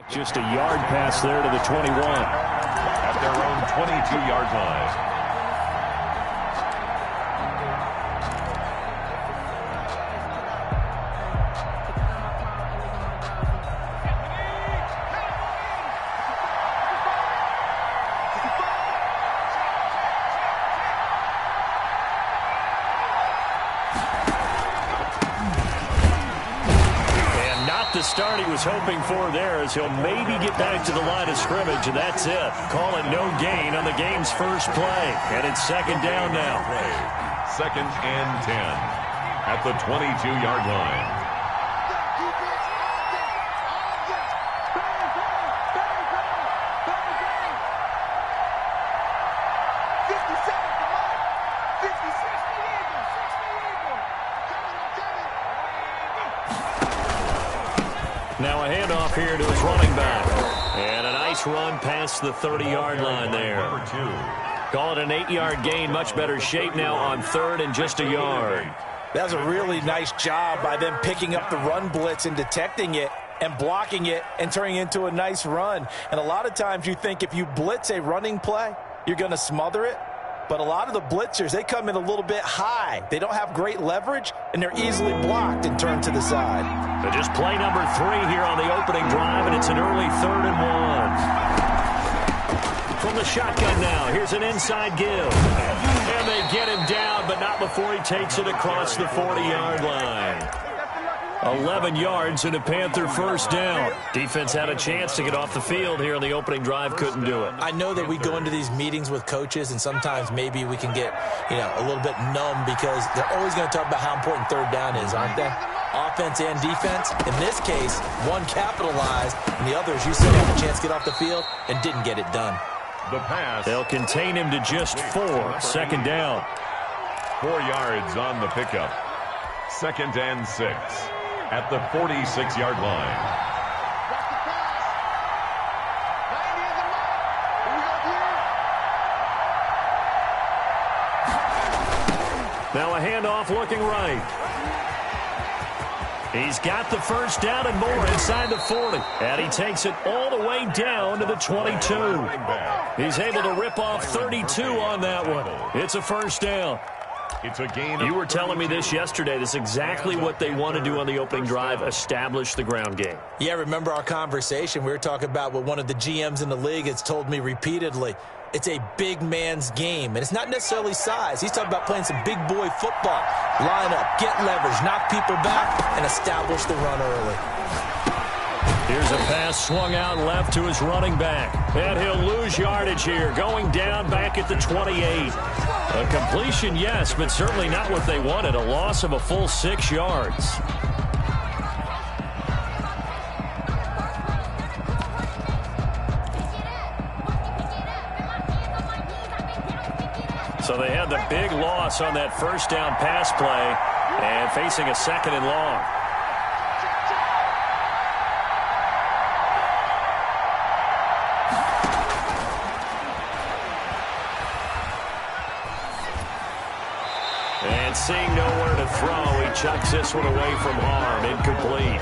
Just a yard pass there to the 21. At their own 22-yard line. The start he was hoping for there as he'll maybe get back to the line of scrimmage, and that's it. Call it no gain on the game's first play, and it's second down now. Second and 10 at the 22-yard line. Now a handoff here to his running back. And a nice run past the 30-yard line there. Call it an 8-yard gain. Much better shape now on third and just a yard. That was a really nice job by them picking up the run blitz and detecting it and blocking it and turning it into a nice run. And a lot of times you think if you blitz a running play, you're going to smother it. But a lot of the blitzers, they come in a little bit high. They don't have great leverage, and they're easily blocked and turned to the side. So just play number 3 here on the opening drive, and it's an early 3rd and 1. From the shotgun now, here's an inside give. And they get him down, but not before he takes it across the 40-yard line. 11 yards and a Panther first down. Defense had a chance to get off the field here on the opening drive, couldn't do it. I know that we go into these meetings with coaches, and sometimes maybe we can get, a little bit numb because they're always going to talk about how important third down is, aren't they? Offense and defense. In this case, one capitalized, and the other, as you said, had a chance to get off the field and didn't get it done. The pass. They'll contain him to just 4. Second down. 4 yards on the pickup. Second and 6. At the 46-yard line. Now a handoff looking right. He's got the first down and more inside the 40. And he takes it all the way down to the 22. He's able to rip off 32 on that one. It's a first down. It's a gain. You were telling me this yesterday. This is exactly what they want to do on the opening drive, establish the ground game. Yeah, remember our conversation? We were talking about what one of the GMs in the league has told me repeatedly. It's a big man's game, and it's not necessarily size. He's talking about playing some big boy football. Line up, get leverage, knock people back, and establish the run early. Here's a pass swung out left to his running back. And he'll lose yardage here, going down back at the 28. A completion, yes, but certainly not what they wanted. A loss of a full 6 yards. So they had the big loss on that first down pass play and facing a 2nd and long. And seeing nowhere to throw, he chucks this one away from harm. Incomplete.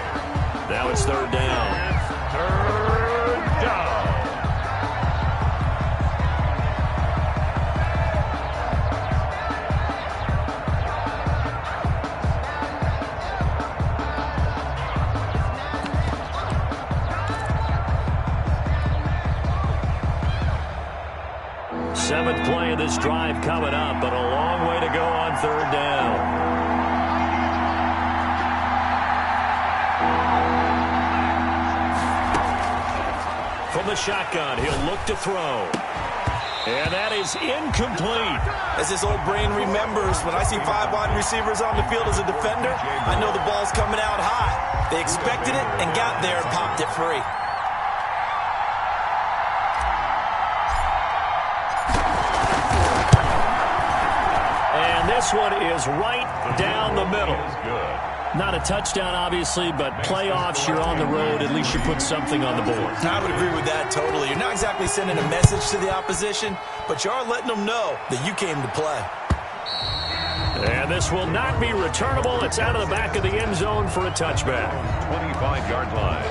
Now it's 3rd down. 3rd down. Seventh play of this drive coming up, but a long way to go on 3rd down. From the shotgun, he'll look to throw. And that is incomplete. As this old brain remembers, when I see 5 wide receivers on the field as a defender, I know the ball's coming out high. They expected it and got there and popped it free. This one is right down the middle. Not a touchdown, obviously, but playoffs, you're on the road. At least you put something on the board. I would agree with that totally. You're not exactly sending a message to the opposition, but you are letting them know that you came to play. And this will not be returnable. It's out of the back of the end zone for a touchback. 25-yard line.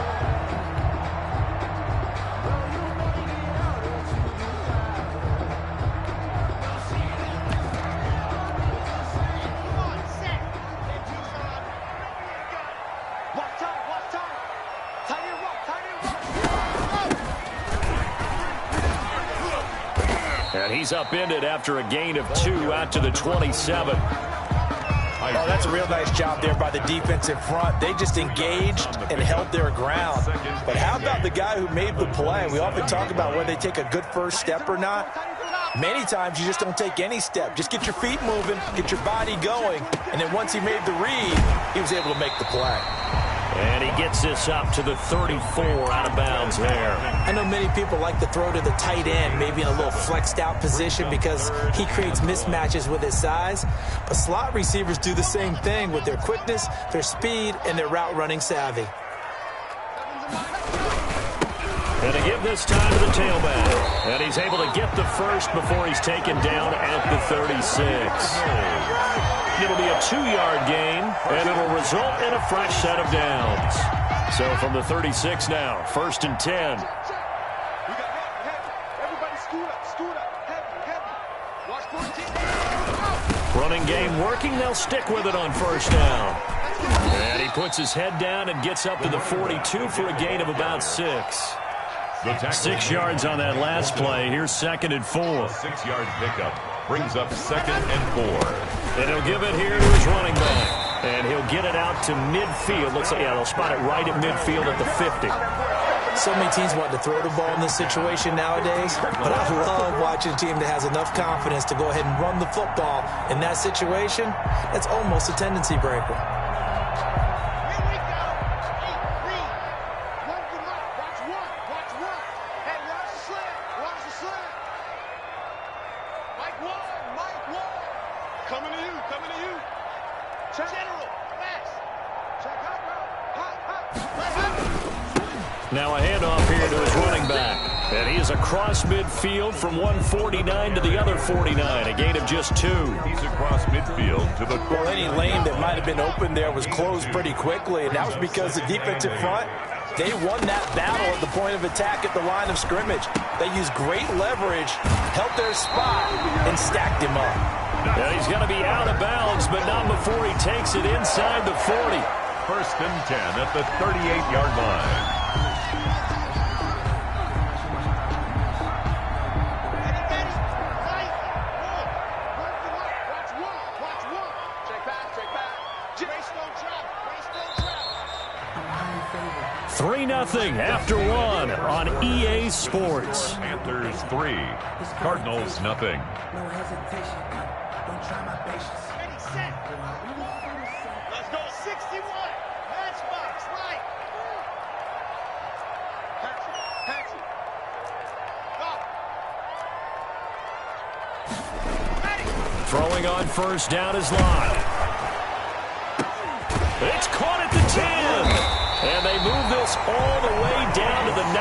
he's upended after a gain of 2 out to the 27. Oh, that's a real nice job there by the defensive front. They just engaged and held their ground. But how about the guy who made the play? We often talk about whether they take a good first step or not. Many times you just don't take any step. Just get your feet moving, get your body going, and then once he made the read, he was able to make the play. And he gets this up to the 34 out of bounds there. I know many people like to throw to the tight end, maybe in a little flexed out position because he creates mismatches with his size. But slot receivers do the same thing with their quickness, their speed, and their route running savvy. And to give this time to the tailback. And he's able to get the first before he's taken down at the 36. It'll be a 2-yard gain, and it'll result in a fresh set of downs. So from the 36 now, 1st and 10. Running game working. They'll stick with it on 1st down. And he puts his head down and gets up to the 42 for a gain of about 6. 6 yards on that last play. Here's 2nd and 4. 6-yard pickup brings up 2nd and 4. And he'll give it here to his running back. And he'll get it out to midfield. Looks like, yeah, they'll spot it right at midfield at the 50. So many teams want to throw the ball in this situation nowadays, but I love watching a team that has enough confidence to go ahead and run the football. In that situation, that's almost a tendency breaker. Now a handoff here to his running back. And he is across midfield from 149 to the other 49. A gain of just 2. He's across midfield to the... Well, any lane that might have been open there was closed pretty quickly, and that was because the defensive front, they won that battle at the point of attack at the line of scrimmage. They used great leverage, held their spot, and stacked him up. And he's going to be out of bounds, but not before he takes it inside the 40. 1st and 10 at the 38-yard line. Nothing after 1 on EA Sports. Panthers 3, Cardinals nothing. No hesitation. Don't try my patience. Ready, set. Let's go. 61. Matchbox, right. Patsy. Go. Ready. Throwing on 1st down is Lott. It's caught at the 10. And they move this all the way down to the 9.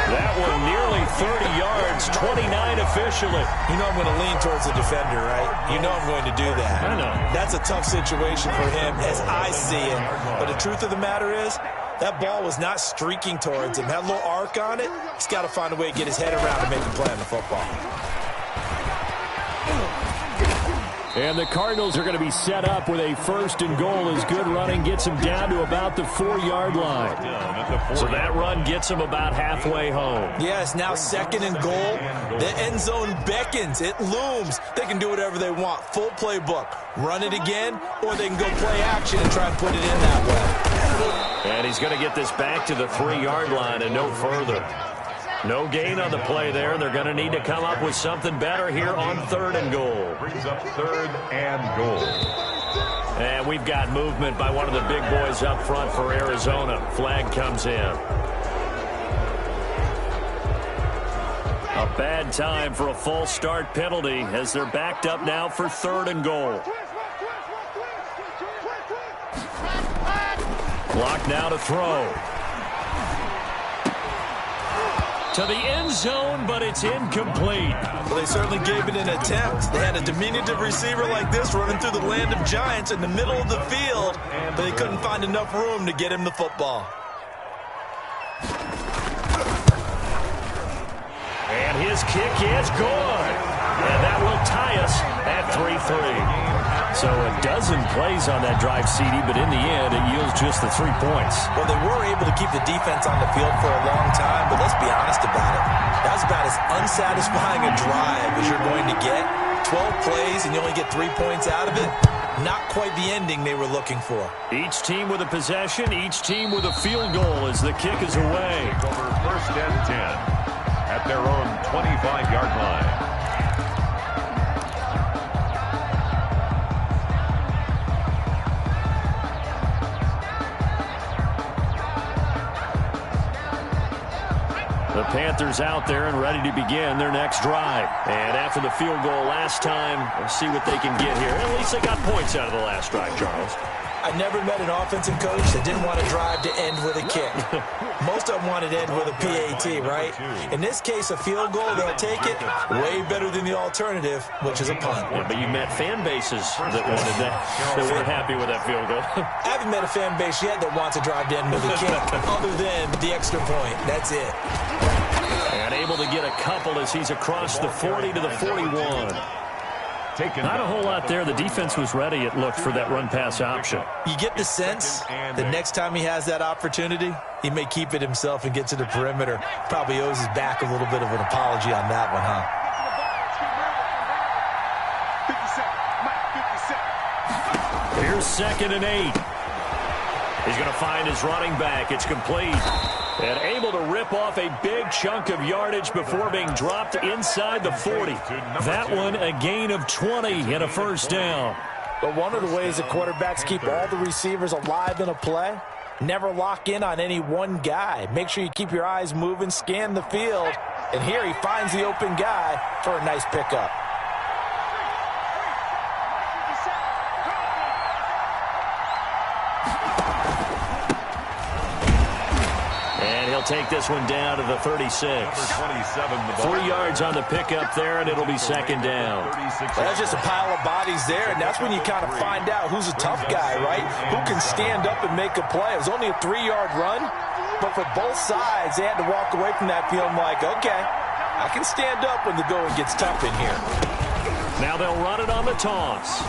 That one nearly 30 yards, 29 officially. You know I'm going to lean towards the defender, right? You know I'm going to do that. I know. That's a tough situation for him as I see it. But the truth of the matter is, that ball was not streaking towards him. Had a little arc on it. He's got to find a way to get his head around and make a play on the football. And the Cardinals are going to be set up with a 1st and goal as good running gets them down to about the 4-yard line. So that run gets them about halfway home. Yes, now 2nd and goal. The end zone beckons. It looms. They can do whatever they want. Full playbook. Run it again, or they can go play action and try and put it in that way. And he's going to get this back to the 3-yard line and no further. No gain on the play there. They're going to need to come up with something better here on 3rd and goal. Brings up 3rd and goal. And we've got movement by one of the big boys up front for Arizona. Flag comes in. A bad time for a false start penalty as they're backed up now for 3rd and goal. Clock now to throw. To the end zone, but it's incomplete. Well, they certainly gave it an attempt. They had a diminutive receiver like this running through the land of giants in the middle of the field, but they couldn't find enough room to get him the football. And his kick is good. And that will tie us at 3-3. So a dozen plays on that drive, CD, but in the end, it yields just the 3 points. Well, they were able to keep the defense on the field for a long time, but let's be honest about it. That was about as unsatisfying a drive as you're going to get. 12 plays and you only get 3 points out of it. Not quite the ending they were looking for. Each team with a possession, each team with a field goal as the kick is away. Over 1st and 10 at their own 25-yard line. The Panthers out there and ready to begin their next drive. And after the field goal last time, we'll see what they can get here. At least they got points out of the last drive, Charles. I never met an offensive coach that didn't want a drive to end with a kick. Most of them wanted to end with a PAT, right? In this case, a field goal, they'll take it. Way better than the alternative, which is a punt. Yeah, but you met fan bases that wanted that, that weren't happy with that field goal. I haven't met a fan base yet that wants a drive to end with a kick, other than the extra point. That's it. And able to get a couple as he's across the 40 to the 41. Not a whole lot there. The defense was ready, it looked, for that run-pass option. You get the sense that next time he has that opportunity, he may keep it himself and get to the perimeter. Probably owes his back a little bit of an apology on that one, huh? Here's 2nd and 8. He's going to find his running back. It's complete. And able to rip off a big chunk of yardage before being dropped inside the 40. That one a gain of 20 and a 1st down. But one of the ways that quarterbacks keep all the receivers alive in a play, never lock in on any one guy. Make sure you keep your eyes moving, scan the field. And here he finds the open guy for a nice pickup. Take this one down to the 36. 3 yards on the pickup there, and it'll be 2nd down. Well, that's just a pile of bodies there, and that's when you kind of find out who's a tough guy, right? Who can stand up and make a play. It was only a 3-yard run, but for both sides, they had to walk away from that feeling like, okay, I can stand up when the going gets tough in here. Now they'll run it on the toss.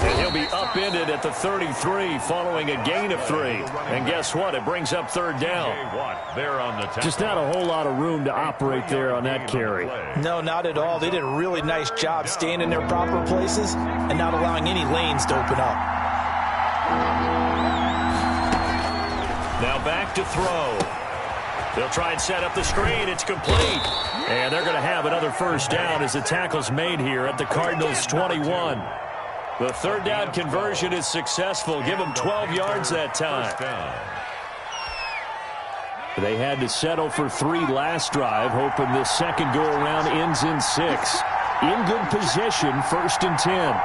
And he'll be upended at the 33 following a gain of 3. And guess what? It brings up 3rd down. Just not a whole lot of room to operate there on that carry. No, not at all. They did a really nice job staying in their proper places and not allowing any lanes to open up. Now back to throw. They'll try and set up the screen. It's complete. And they're going to have another 1st down as the tackle's made here at the Cardinals' 21. The 3rd down conversion is successful. Give them 12 yards that time. They had to settle for 3 last drive, hoping this second go-around ends in 6. In good position, 1st and 10.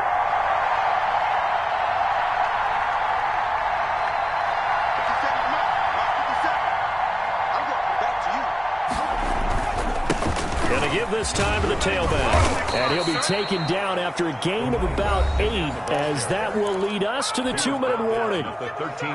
This time to the tailback. And he'll be taken down after a gain of about 8, as that will lead us to the 2-minute warning.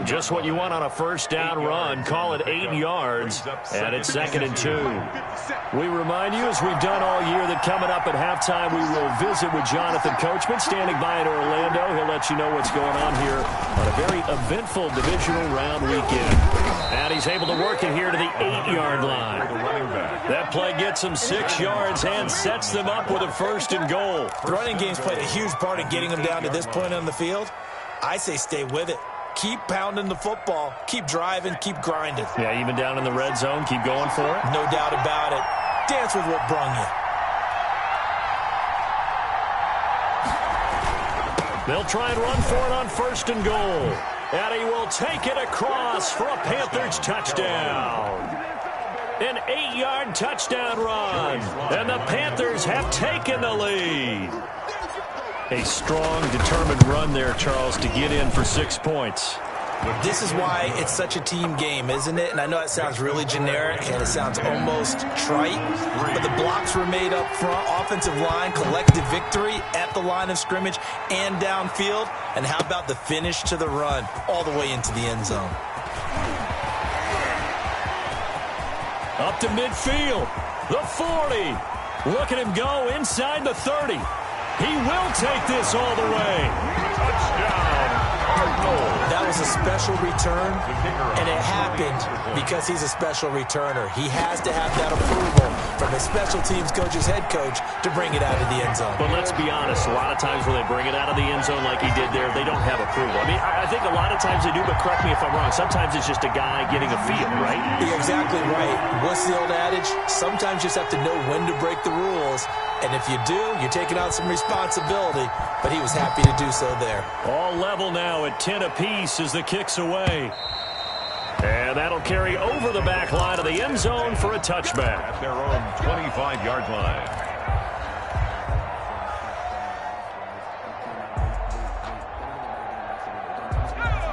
Just what you want on a 1st down run. Call it 8 yards, and it's 2nd and 2. We remind you, as we've done all year, that coming up at halftime, we will visit with Jonathan Coachman, standing by in Orlando. He'll let you know what's going on here on a very eventful divisional round weekend. And he's able to work it here to the 8-yard line. That play gets him 6 yards and sets them up with a 1st and goal. The running game's played a huge part in getting them down to this point on the field. I say stay with it. Keep pounding the football. Keep driving. Keep grinding. Yeah, even down in the red zone, keep going for it. No doubt about it. Dance with what brung you. They'll try and run for it on 1st and goal. And he will take it across for a Panthers touchdown. An 8-yard touchdown run. And the Panthers have taken the lead. A strong, determined run there, Charles, to get in for 6 points. This is why it's such a team game, isn't it? And I know it sounds really generic and it sounds almost trite, but the blocks were made up front, offensive line, collective victory at the line of scrimmage and downfield. And how about the finish to the run all the way into the end zone? Up to midfield, the 40. Look at him go inside the 30. He will take this all the way. Touchdown, Cardinals. That was a special return, and it happened because he's a special returner. He has to have that approval from his special teams coach's head coach to bring it out of the end zone. But let's be honest, a lot of times when they bring it out of the end zone like he did there, they don't have approval. I mean, I think a lot of times they do, but correct me if I'm wrong. Sometimes it's just a guy getting a feel, right? You're exactly right. What's the old adage? Sometimes you just have to know when to break the rules. And if you do, you're taking on some responsibility. But he was happy to do so there. All level now at 10 apiece as the kick's away. And that'll carry over the back line of the end zone for a touchback. At their own 25-yard line.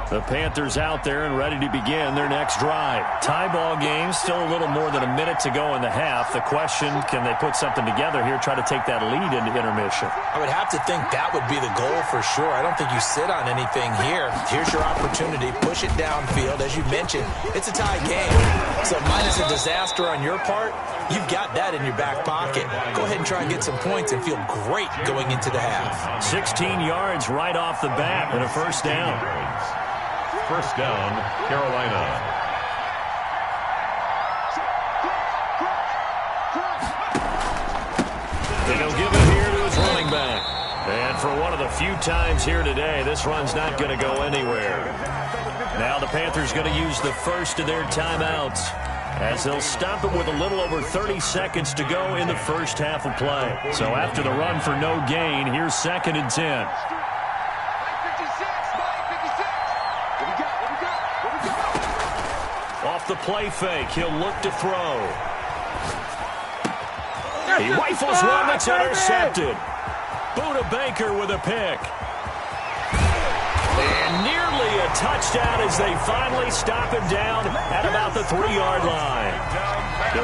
The Panthers out there and ready to begin their next drive. Tie ball game, still a little more than a minute to go in the half. The question, can they put something together here, try to take that lead into intermission? I would have to think that would be the goal for sure. I don't think you sit on anything here. Here's your opportunity. Push it downfield. As you mentioned, it's a tie game. So minus a disaster on your part, you've got that in your back pocket. Go ahead and try and get some points and feel great going into the half. 16 yards right off the bat and a first down. First down, Carolina. And he'll give it here to his running back. And for one of the few times here today, this run's not going to go anywhere. Now the Panthers going to use the first of their timeouts as they'll stop it with a little over 30 seconds to go in the first half of play. So after the run for no gain, here's 2nd and 10. Off the play fake, he'll look to throw. He rifles one that's intercepted. Buda Baker with a pick. And nearly a touchdown as they finally stop him down at about the 3-yard line.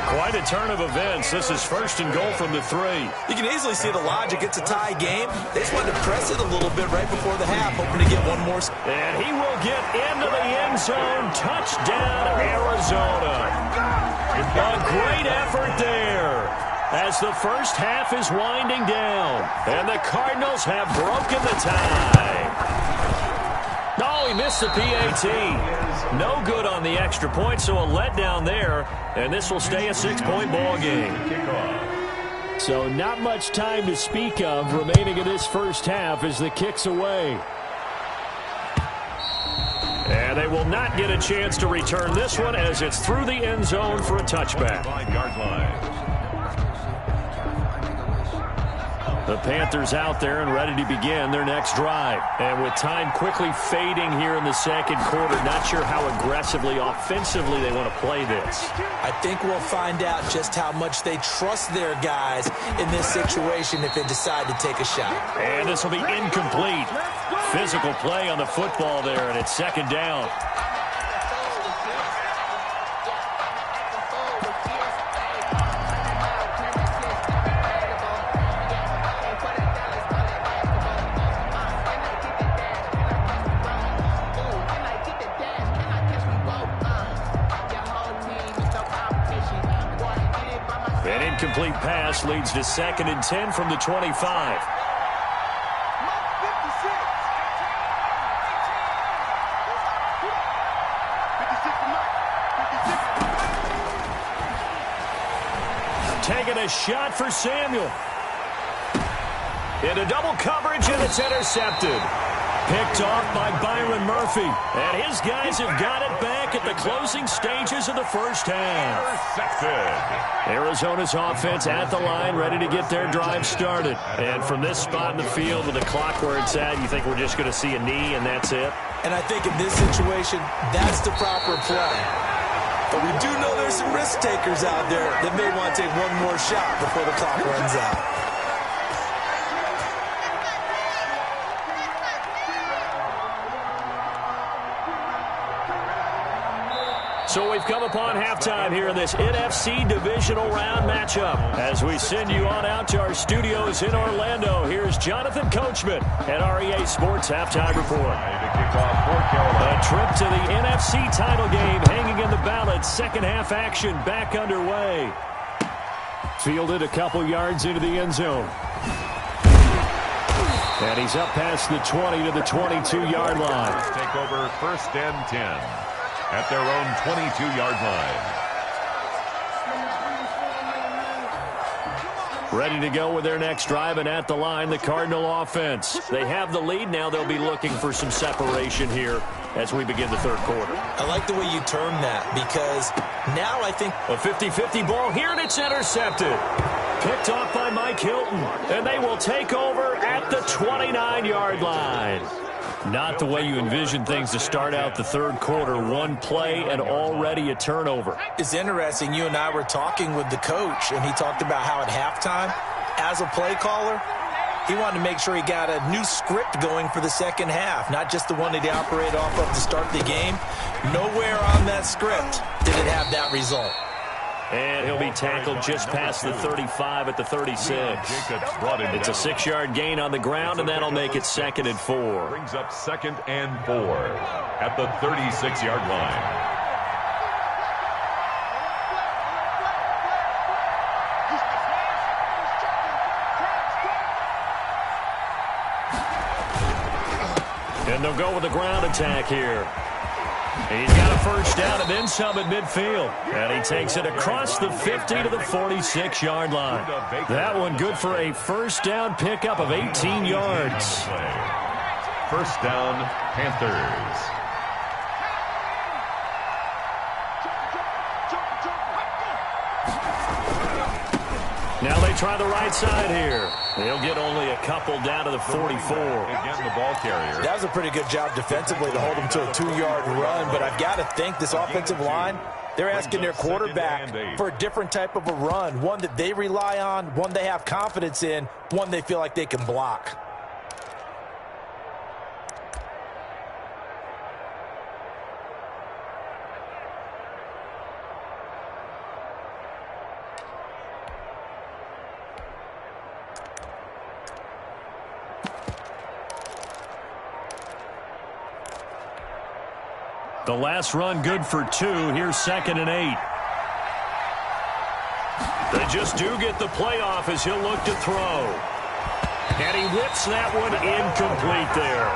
Quite a turn of events. This is 1st and goal from the 3. You can easily see the logic. It's a tie game. They just wanted to press it a little bit right before the half, hoping to get one more. And he will get into the end zone. Touchdown, Arizona. A great effort there as the first half is winding down. And the Cardinals have broken the tie. Oh, he missed the PAT. No good on the extra point, so a letdown there. And this will stay a 6-point ball game. So not much time to speak of remaining in this first half as the kick's away. And they will not get a chance to return this one as it's through the end zone for a touchback. 5-yard line. The Panthers out there and ready to begin their next drive. And with time quickly fading here in the second quarter, not sure how aggressively, offensively they want to play this. I think we'll find out just how much they trust their guys in this situation if they decide to take a shot. And this will be incomplete. Physical play on the football there, and it's 2nd down. An incomplete pass leads to 2nd and 10 from the 25. Taking a shot for Samuel. Into double coverage, and it's intercepted. Picked off by Byron Murphy. And his guys have got it back at the closing stages of the first half. Intercepted. Arizona's offense at the line, ready to get their drive started. And from this spot in the field with the clock where it's at, you think we're just going to see a knee and that's it? And I think in this situation, that's the proper play. But we do know there's some risk takers out there that may want to take one more shot before the clock runs out. So we've come upon halftime here in this NFC divisional round matchup. As we send you on out to our studios in Orlando, here's Jonathan Coachman at REA Sports Halftime Report. A trip to the NFC title game hanging in the balance. Second half action back underway. Fielded a couple yards into the end zone. And he's up past the 20 to the 22-yard line. Take over 1st and 10 at their own 22-yard line. Ready to go with their next drive, and at the line, the Cardinal offense. They have the lead. Now they'll be looking for some separation here as we begin the third quarter. I like the way you term that, because now I think a 50-50 ball here, and it's intercepted. Picked off by Mike Hilton, and they will take over at the 29-yard line. Not the way you envision things to start out the third quarter. One play and already a turnover. It's interesting. You and I were talking with the coach, and he talked about how at halftime, as a play caller, he wanted to make sure he got a new script going for the second half, not just the one that he operated off of to start the game. Nowhere on that script did it have that result. And he'll be tackled just past the 35 at the 36. It's a 6-yard gain on the ground, and that'll make it 2nd and 4. Brings up 2nd and 4 at the 36-yard line. And they'll go with the ground attack here. He's got a first down and then some at midfield. And he takes it across the 50 to the 46-yard line. That one good for a first down pickup of 18 yards. First down, Panthers. Now they try the right side here. They'll get only a couple down to the 44. Again, the ball carrier. That was a pretty good job defensively to hold him to a 2-yard run, but I've got to think this offensive line, they're asking their quarterback for a different type of a run, one that they rely on, one they have confidence in, one they feel like they can block. The last run good for 2. Here's 2nd and 8. They just do get the playoff as he'll look to throw. And he whips that one incomplete there.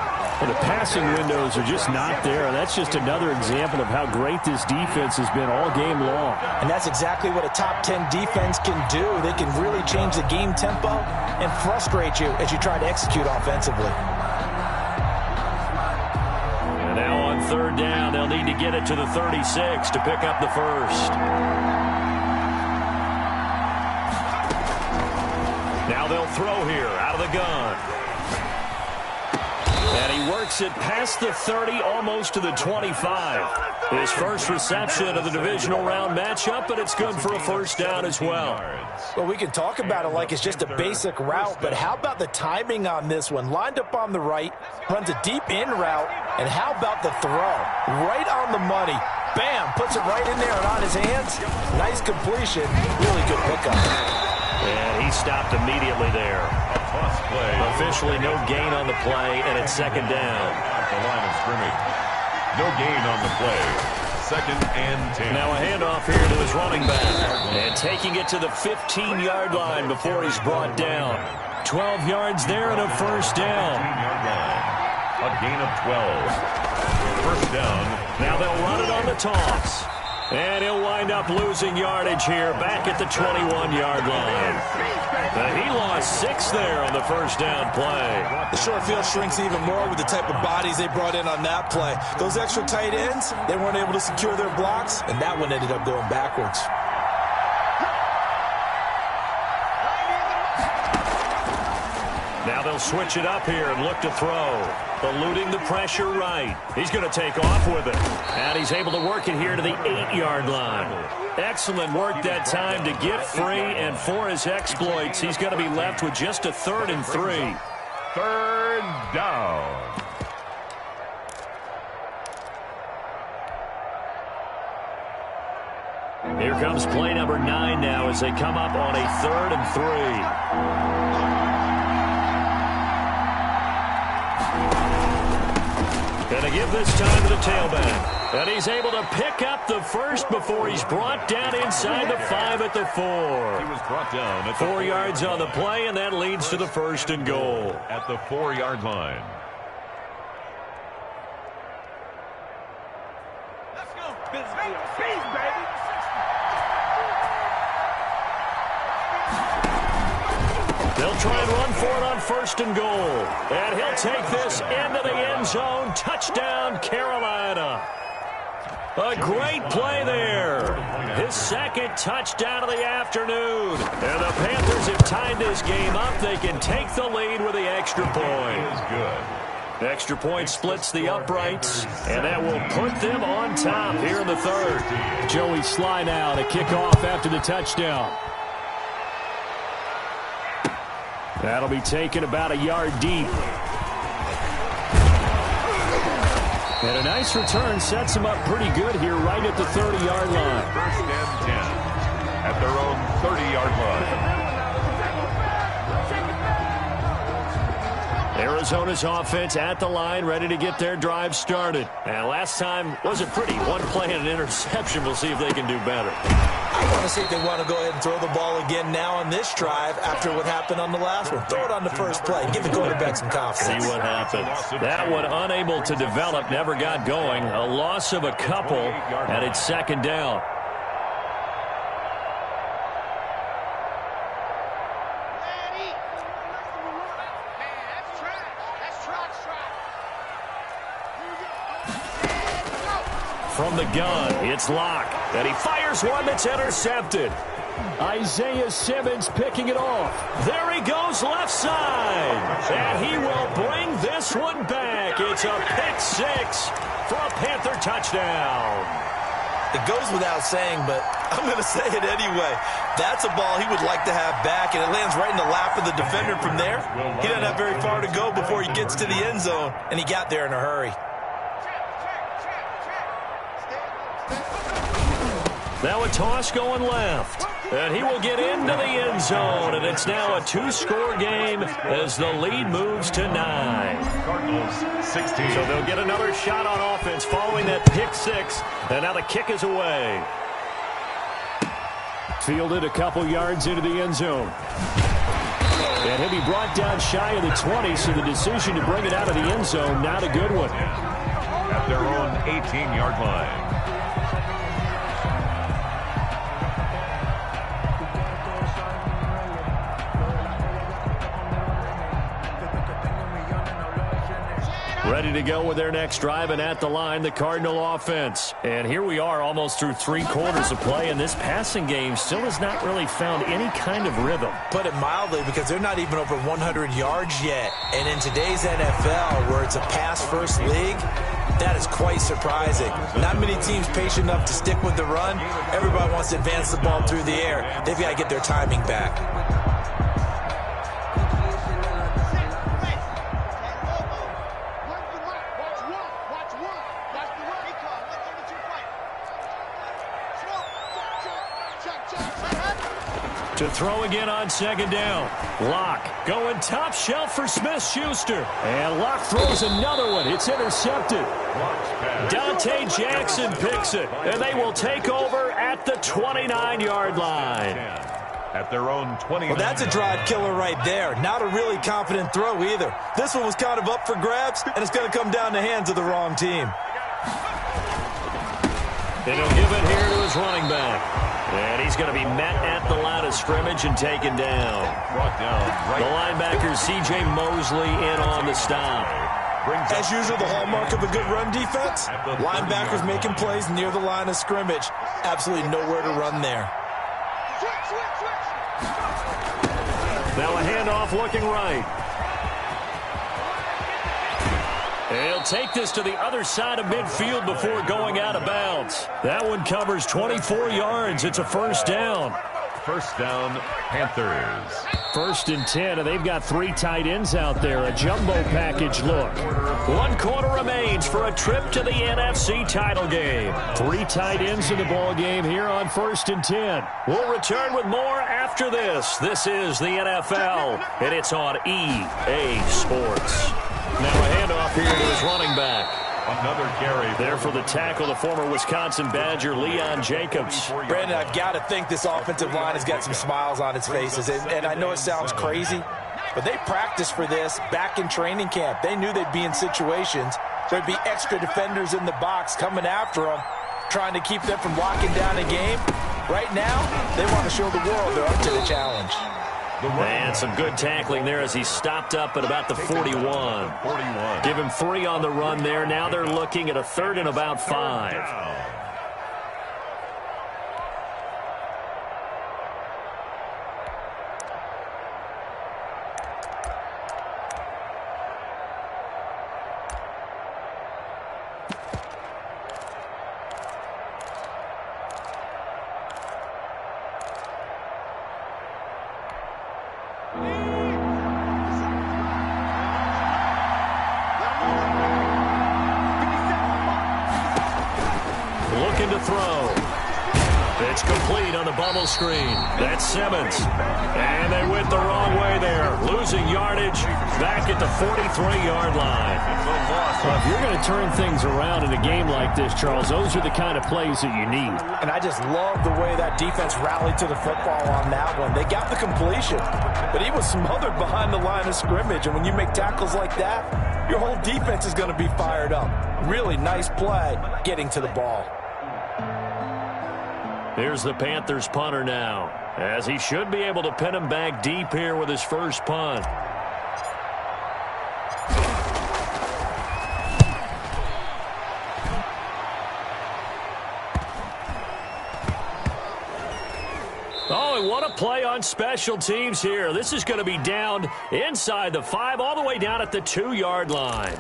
And the passing windows are just not there. And that's just another example of how great this defense has been all game long. And that's exactly what a top 10 defense can do. They can really change the game tempo and frustrate you as you try to execute offensively. And now on 3rd down, they'll need to get it to the 36 to pick up the first. Now they'll throw here out of the gun. And he works it past the 30, almost to the 25. His first reception of the divisional round matchup, but it's good for a first down as well. Well, we can talk about it like it's just a basic route, but how about the timing on this one? Lined up on the right, runs a deep in route, and how about the throw? Right on the money. Bam, puts it right in there and on his hands. Nice completion. Really good pickup. And he stopped immediately there. A toss play. Officially no gain on the play, and it's 2nd down. At the line of scrimmage. No gain on the play. 2nd and 10. Now a handoff here to his running back. And taking it to the 15-yard line before he's brought down. 12 yards there and a first down. 15-yard line. A gain of 12. First down. Now they'll run it on the toss. And he'll wind up losing yardage here back at the 21-yard line. He lost 6 there on the first down play. The short field shrinks even more with the type of bodies they brought in on that play. Those extra tight ends, they weren't able to secure their blocks, and that one ended up going backwards. Now they'll switch it up here and look to throw. Eluding the pressure right. He's going to take off with it. And he's able to work it here to the 8-yard line. Excellent work that time to get free, and for his exploits, he's going to be left with just a 3rd and 3. 3rd down. Here comes play number 9 now as they come up on a 3rd and 3. And They give this time to the tailback. And he's able to pick up the first before he's brought down inside the 5 at the 4. He was brought down at 4 yards on the play, and that leads to the 1st and goal. At the 4-yard line. Let's go. Speed, baby. They'll try and run for it on 1st and goal. And he'll take this into the end zone. Touchdown, Carolina. A great play there. His 2nd touchdown of the afternoon. And the Panthers have tied this game up. They can take the lead with the extra point. Is good. The extra point splits the uprights, and that will put them on top here in the 3rd. Joey Sly now to kick off after the touchdown. That'll be taken about a yard deep. And a nice return sets them up pretty good here right at the 30-yard line. 1st and 10 at their own 30-yard line. Arizona's offense at the line, ready to get their drive started. And last time wasn't pretty. One play and an interception. We'll see if they can do better. I want to see if they want to go ahead and throw the ball again now on this drive after what happened on the last one. Throw it on the first play. Give the quarterback some confidence. See what happens. That one unable to develop, never got going. A loss of a couple, and it's 2nd down. From the gun, it's Locke, and he fires one that's intercepted. Isaiah Simmons picking it off. There he goes left side, and he will bring this one back. It's a pick 6 for a Panther touchdown. It goes without saying, but I'm going to say it anyway. That's a ball he would like to have back, and it lands right in the lap of the defender from there. He doesn't have very far to go before he gets to the end zone, and he got there in a hurry. Now a toss going left, and he will get into the end zone, and it's now a 2-score game as the lead moves to 9. Cardinals 16. So they'll get another shot on offense following that pick 6, and now the kick is away. Fielded a couple yards into the end zone. And he'll be brought down shy of the 20, so the decision to bring it out of the end zone, not a good one. At their own 18-yard line. Ready to go with their next drive, and at the line, the Cardinal offense. And here we are almost through 3 quarters of play, and this passing game still has not really found any kind of rhythm. Put it mildly, because they're not even over 100 yards yet. And in today's NFL, where it's a pass-first league, that is quite surprising. Not many teams patient enough to stick with the run. Everybody wants to advance the ball through the air. They've got to get their timing back. To throw again on 2nd down. Locke going top shelf for Smith-Schuster. And Locke throws another one. It's intercepted. Dante Jackson picks it. And they will take over at the 29-yard line. At their own 29. Well, that's a drive killer right there. Not a really confident throw either. This one was kind of up for grabs, and it's going to come down the hands of the wrong team. And he'll give it here to his running back. And he's going to be met at the line of scrimmage and taken down. Brought down right. The linebacker, C.J. Mosley, in on the stop. As usual, the hallmark of a good run defense, linebackers making plays near the line of scrimmage. Absolutely nowhere to run there. Now a handoff looking right. He'll take this to the other side of midfield before going out of bounds. That one covers 24 yards. It's a 1st down. 1st down, Panthers. 1st and 10, and they've got 3 tight ends out there. A jumbo package look. 1 quarter remains for a trip to the NFC title game. 3 tight ends in the ball game here on 1st and 10. We'll return with more after this. This is the NFL, and it's on EA Sports. Now a handoff here to his running back. Another carry. There for the tackle, the former Wisconsin Badger, Leon Jacobs. Brandon, I've got to think this offensive line has got some smiles on its faces. And I know it sounds crazy, but they practiced for this back in training camp. They knew they'd be in situations. There'd be extra defenders in the box coming after them, trying to keep them from locking down a game. Right now, they want to show the world they're up to the challenge. And some good tackling there as he stopped up at about the 41. Give him 3 on the run there. Now they're looking at a 3rd and about 5. Looking to throw. It's complete on the bubble screen. That's Simmons. And they went the wrong way there. Losing yardage back at the 43-yard line. Well, if you're going to turn things around in a game like this, Charles, those are the kind of plays that you need. And I just love the way that defense rallied to the football on that one. They got the completion, but he was smothered behind the line of scrimmage. And when you make tackles like that, your whole defense is going to be fired up. Really nice play getting to the ball. Here's the Panthers punter now, as he should be able to pin him back deep here with his first punt. Oh, and what a play on special teams here. This is going to be down inside the 5, all the way down at the 2-yard line.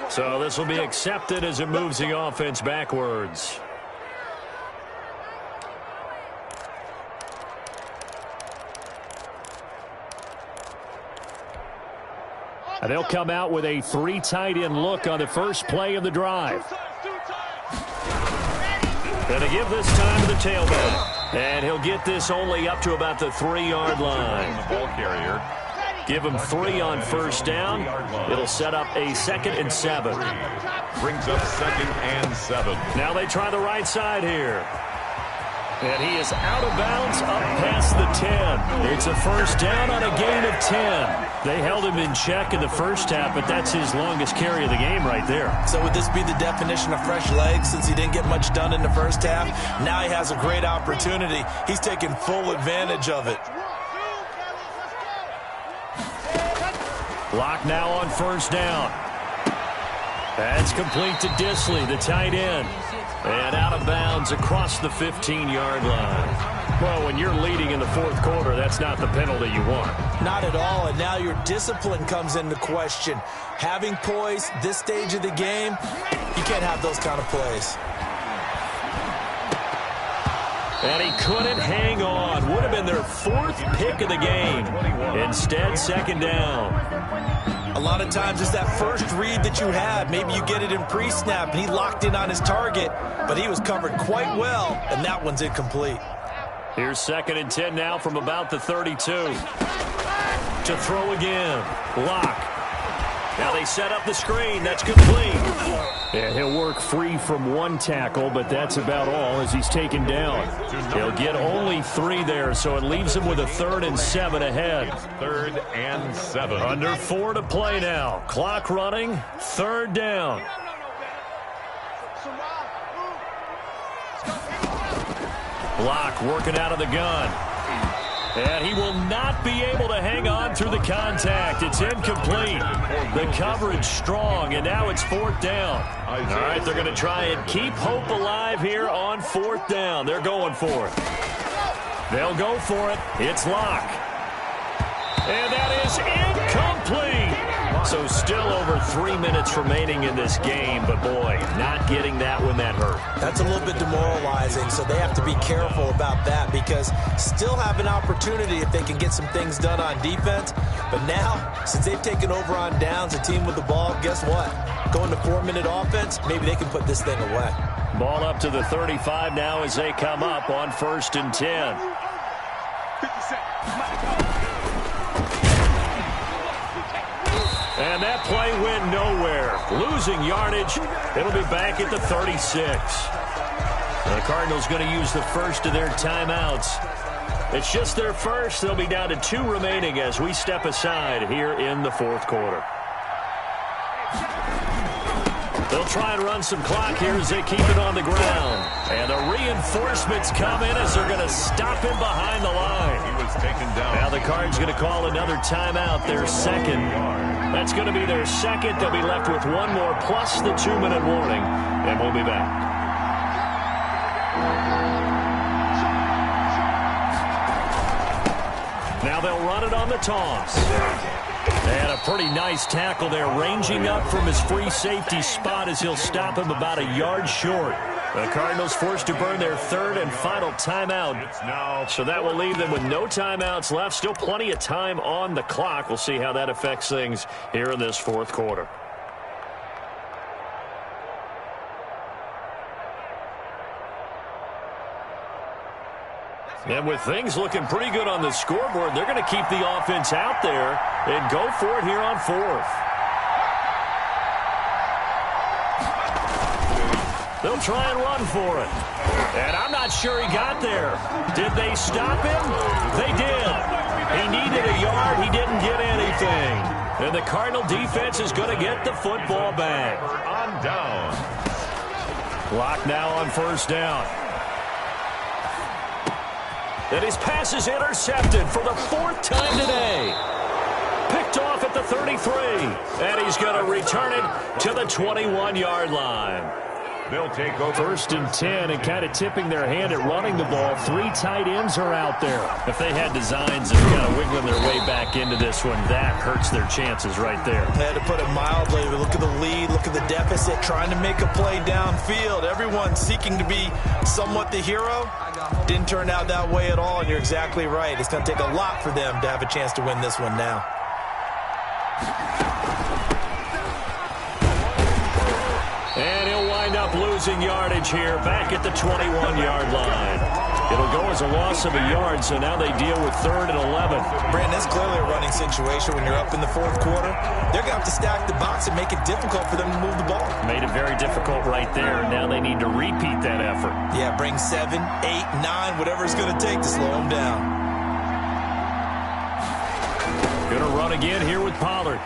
So this will be accepted as it moves the offense backwards. And they'll come out with a 3 tight end look on the first play of the drive. Going to give this time to the tailback. And he'll get this only up to about the 3-yard line. The ball carrier. Give him 3 on first down. It'll set up a 2nd and 7. Brings up 2nd and 7. Now they try the right side here. And he is out of bounds up past the 10. It's a first down on a gain of 10. They held him in check in the first half, but that's his longest carry of the game right there. So would this be the definition of fresh legs since he didn't get much done in the first half? Now he has a great opportunity. He's taking full advantage of it. Block now on first down. That's complete to Disley, the tight end. And out of bounds across the 15-yard line. Well, when you're leading in the fourth quarter, that's not the penalty you want. Not at all, and now your discipline comes into question. Having poise this stage of the game, you can't have those kind of plays. And he couldn't hang on. Would have been their 4th pick of the game. Instead, 2nd down. A lot of times it's that first read that you have. Maybe you get it in pre-snap, and he locked in on his target, but he was covered quite well, and that one's incomplete. Here's 2nd and 10 now from about the 32. To throw again. Lock. Now they set up the screen. That's complete. Yeah, he'll work free from 1 tackle, but that's about all as he's taken down. He'll get only 3 there, so it leaves him with a 3rd and 7 ahead. 3rd and 7. Under 4 to play now. Clock running. 3rd down. Block working out of the gun. And he will not be able to hang on through the contact. It's incomplete. The coverage strong, and now it's 4th down. All right, they're going to try and keep hope alive here on 4th down. They're going for it. They'll go for it. It's Locke. And that is incomplete. So still over 3 minutes remaining in this game, but boy, not getting that when that hurt. That's a little bit demoralizing, so they have to be careful about that because still have an opportunity if they can get some things done on defense. But now, since they've taken over on downs, a team with the ball, guess what? Going to 4-minute offense, maybe they can put this thing away. Ball up to the 35 now as they come up on 1st and 10. And that play went nowhere. Losing yardage. It'll be back at the 36. The Cardinals going to use the first of their timeouts. It's just their first. They'll be down to 2 remaining as we step aside here in the fourth quarter. They'll try and run some clock here as they keep it on the ground. And the reinforcements come in as they're going to stop him behind the line. He was taken down. Now the Cards going to call another timeout, their second. That's going to be their second. They'll be left with one more plus the 2-minute warning. And we'll be back. Now they'll run it on the toss. And a pretty nice tackle there, ranging up from his free safety spot as he'll stop him about a yard short. The Cardinals forced to burn their third and final timeout. So that will leave them with no timeouts left. Still plenty of time on the clock. We'll see how that affects things here in this fourth quarter. And with things looking pretty good on the scoreboard, they're going to keep the offense out there and go for it here on fourth. They'll try and run for it. And I'm not sure he got there. Did they stop him? They did. He needed a yard. He didn't get anything. And the Cardinal defense is going to get the football back. On down. Clock now on first down. And his pass is intercepted for the 4th time today. Picked off at the 33. And he's going to return it to the 21-yard line. They'll take over. 1st and 10, and kind of tipping their hand at running the ball. 3 tight ends are out there. If they had designs of kind of wiggling their way back into this one, that hurts their chances right there. I had to put it mildly. Look at the lead, look at the deficit, trying to make a play downfield. Everyone seeking to be somewhat the hero. Didn't turn out that way at all, and you're exactly right. It's going to take a lot for them to have a chance to win this one now. And he'll wind up losing yardage here back at the 21-yard line. It'll go as a loss of a yard, so now they deal with 3rd and 11. Brandon, that's clearly a running situation when you're up in the fourth quarter. They're going to have to stack the box and make it difficult for them to move the ball. Made it very difficult right there. Now they need to repeat that effort. Yeah, bring 7, 8, 9, whatever it's going to take to slow them down. Going to run again here with Pollard.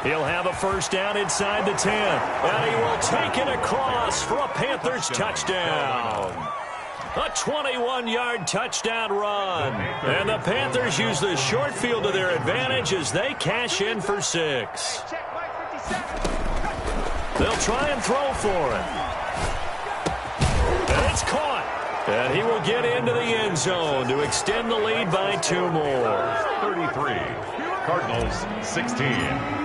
He'll have a first down inside the 10. And he will take it across for a Panthers touchdown. A 21-yard touchdown run. And the Panthers use the short field to their advantage as they cash in for 6. They'll try and throw for it. And it's caught. And he will get into the end zone to extend the lead by 2 more. 33. Cardinals 16.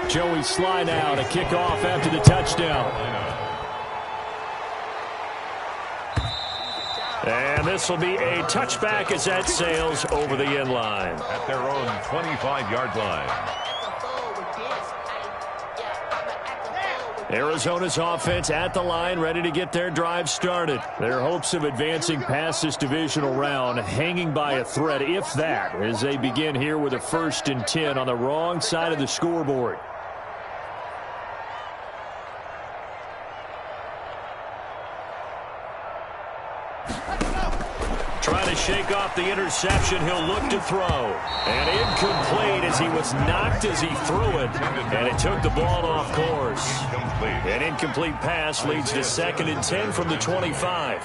Joey Sly now to kick off after the touchdown. And this will be a touchback as that sails over the end line. At their own 25-yard line. Arizona's offense at the line, ready to get their drive started. Their hopes of advancing past this divisional round hanging by a thread, if that, as they begin here with a 1st and 10 on the wrong side of the scoreboard. Trying to shake off the interception, he'll look to throw. And incomplete as he was knocked as he threw it. And it took the ball off course. An incomplete pass leads to 2nd and 10 from the 25.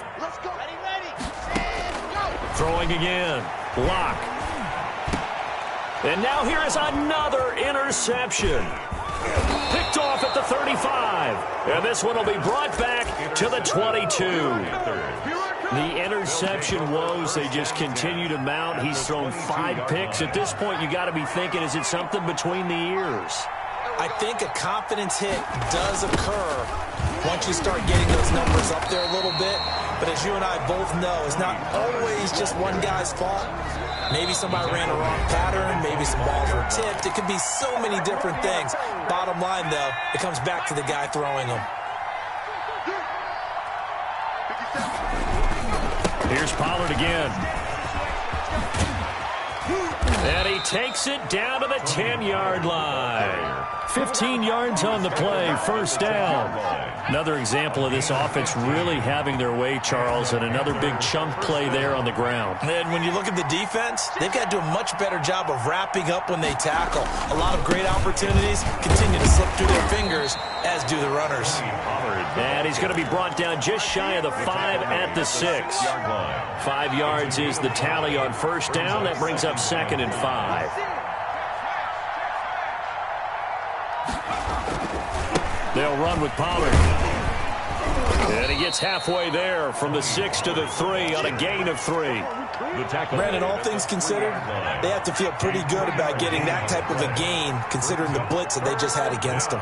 Throwing again. Block. And now here is another interception. Picked off at the 35. And this one will be brought back to the 22. The interception woes, they just continue to mount. He's thrown 5 picks. At this point, you got to be thinking, is it something between the ears? I think a confidence hit does occur once you start getting those numbers up there a little bit. But as you and I both know, it's not always just one guy's fault. Maybe somebody ran a wrong pattern. Maybe some balls were tipped. It could be so many different things. Bottom line, though, it comes back to the guy throwing them. Here's Pollard again. And he takes it down to the 10-yard line. 15 yards on the play, first down. Another example of this offense really having their way, Charles, and another big chunk play there on the ground. And when you look at the defense, they've got to do a much better job of wrapping up when they tackle. A lot of great opportunities continue to slip through their fingers, as do the runners. And he's going to be brought down just shy of the 5 at the 6. 5 yards is the tally on first down. That brings up 2nd and 5. They'll run with Pollard. And he gets halfway there from the 6 to the 3 on a gain of 3. Brandon, all things considered, they have to feel pretty good about getting that type of a gain, considering the blitz that they just had against them.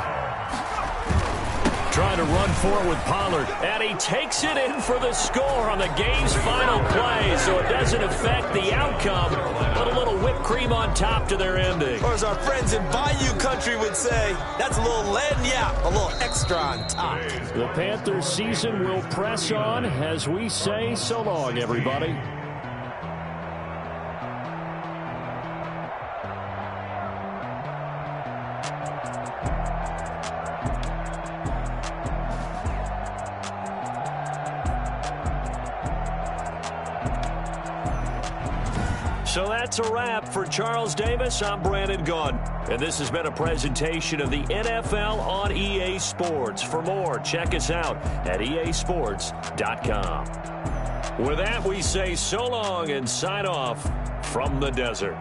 Trying to run for it with Pollard. And he takes it in for the score on the game's final play. So it doesn't affect the outcome, but a little whipped cream on top to their ending. Or as our friends in Bayou Country would say, that's a little lagniappe, a little extra on top. The Panthers season will press on as we say so long, everybody. So that's a wrap for Charles Davis. I'm Brandon Gunn. And this has been a presentation of the NFL on EA Sports. For more, check us out at easports.com. With that, we say so long and sign off from the desert.